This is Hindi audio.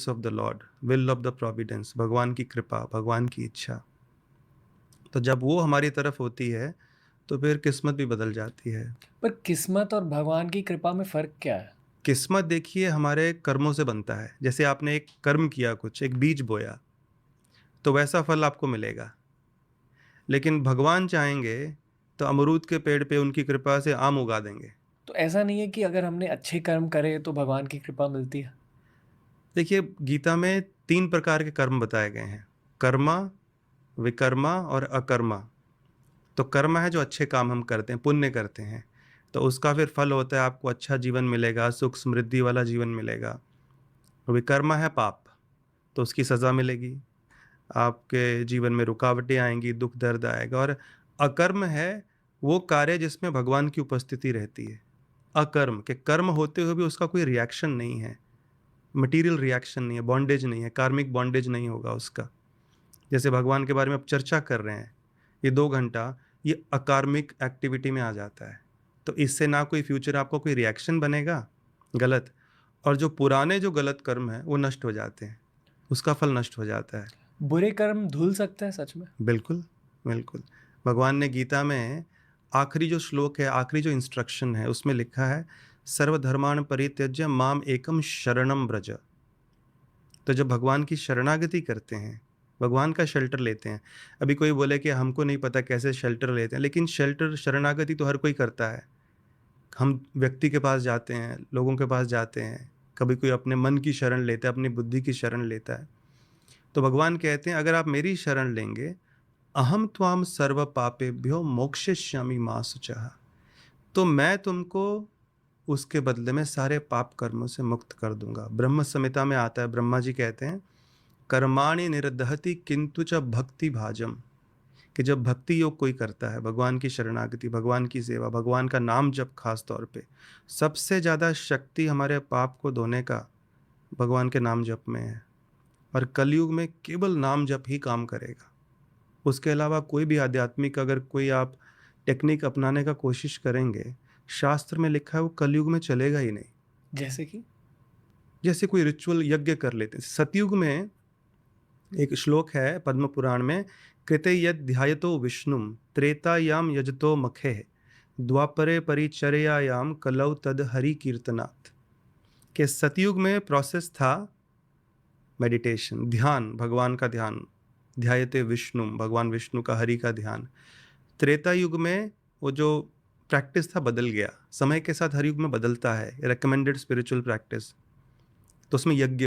Of the Lord, will of the Providence, भगवान की कृपा, भगवान की इच्छा। तो जब वो हमारी तरफ होती है तो फिर किस्मत भी बदल जाती है। पर किस्मत और भगवान की कृपा में फ़र्क क्या है? किस्मत देखिए हमारे कर्मों से बनता है। जैसे आपने एक कर्म किया, कुछ एक बीज बोया, तो वैसा फल आपको मिलेगा। लेकिन भगवान चाहेंगे तो अमरूद के पेड़ पे उनकी कृपा से आम उगा देंगे। तो ऐसा नहीं है कि अगर हमने अच्छे कर्म करे तो भगवान की कृपा मिलती है? देखिए गीता में 3 प्रकार के कर्म बताए गए हैं, कर्मा, विकर्मा और अकर्मा। तो कर्म है जो अच्छे काम हम करते हैं, पुण्य करते हैं, तो उसका फिर फल होता है आपको अच्छा जीवन मिलेगा, सुख समृद्धि वाला जीवन मिलेगा। विकर्मा है पाप, तो उसकी सज़ा मिलेगी, आपके जीवन में रुकावटें आएँगी, दुःख दर्द आएगा। और अकर्म है वो कार्य जिसमें भगवान की उपस्थिति रहती है। अकर्म के कर्म होते हुए भी उसका कोई रिएक्शन नहीं है, मटेरियल रिएक्शन नहीं है, बॉन्डेज नहीं है, कार्मिक बॉन्डेज नहीं होगा उसका। जैसे भगवान के बारे में आप चर्चा कर रहे हैं, ये 2 घंटा, ये अकार्मिक एक्टिविटी में आ जाता है। तो इससे ना कोई फ्यूचर आपको कोई रिएक्शन बनेगा गलत, और जो पुराने जो गलत कर्म हैं, वो नष्ट हो जाते हैं, उसका फल नष्ट हो जाता है। बुरे कर्म धुल सकते हैं सच में? बिल्कुल, बिल्कुल। भगवान ने गीता में आखिरी जो श्लोक है, आखिरी जो इंस्ट्रक्शन है, उसमें लिखा है, सर्वधर्मान् परित्यज्य माम एकम शरणम व्रज। तो जब भगवान की शरणागति करते हैं, भगवान का शेल्टर लेते हैं, अभी कोई बोले कि हमको नहीं पता कैसे शेल्टर लेते हैं, लेकिन शेल्टर शरणागति तो हर कोई करता है। हम व्यक्ति के पास जाते हैं, लोगों के पास जाते हैं, कभी कोई अपने मन की शरण लेता है, अपनी बुद्धि की शरण लेता है। तो भगवान कहते हैं अगर आप मेरी शरण लेंगे, अहम त्वाम सर्व पापेभ्यो मोक्षयिष्यामि मा शुचः, तो मैं तुमको उसके बदले में सारे पाप कर्मों से मुक्त कर दूंगा। ब्रह्म संहिता में आता है, ब्रह्मा जी कहते हैं, कर्माणि निर्दहति किंतु च भक्ति भाजम, कि जब भक्ति योग कोई करता है, भगवान की शरणागति, भगवान की सेवा, भगवान का नाम जप, खास तौर पे सबसे ज़्यादा शक्ति हमारे पाप को धोने का भगवान के नाम जप में है। और कलयुग में केवल नाम जप ही काम करेगा, उसके अलावा कोई भी आध्यात्मिक अगर कोई आप टेक्निक अपनाने का कोशिश करेंगे, शास्त्र में लिखा है वो कलयुग में चलेगा ही नहीं। जैसे कि? जैसे कोई रिचुअल यज्ञ कर लेते हैं, सतयुग में एक श्लोक है पद्म पुराण में, कृते यद ध्यायतो विष्णुम त्रेतायाम यजतो मखे द्वापरे परिचर्यायाम कलौ तद हरि कीर्तनात्। के सतयुग में प्रोसेस था मेडिटेशन, ध्यान, भगवान का ध्यान, ध्यायते विष्णु, भगवान विष्णु का, हरि का ध्यान। त्रेता युग में वो जो प्रैक्टिस था बदल गया, समय के साथ हर युग में बदलता है, रिकमेंडेड स्पिरिचुअल प्रैक्टिस, तो उसमें यज्ञ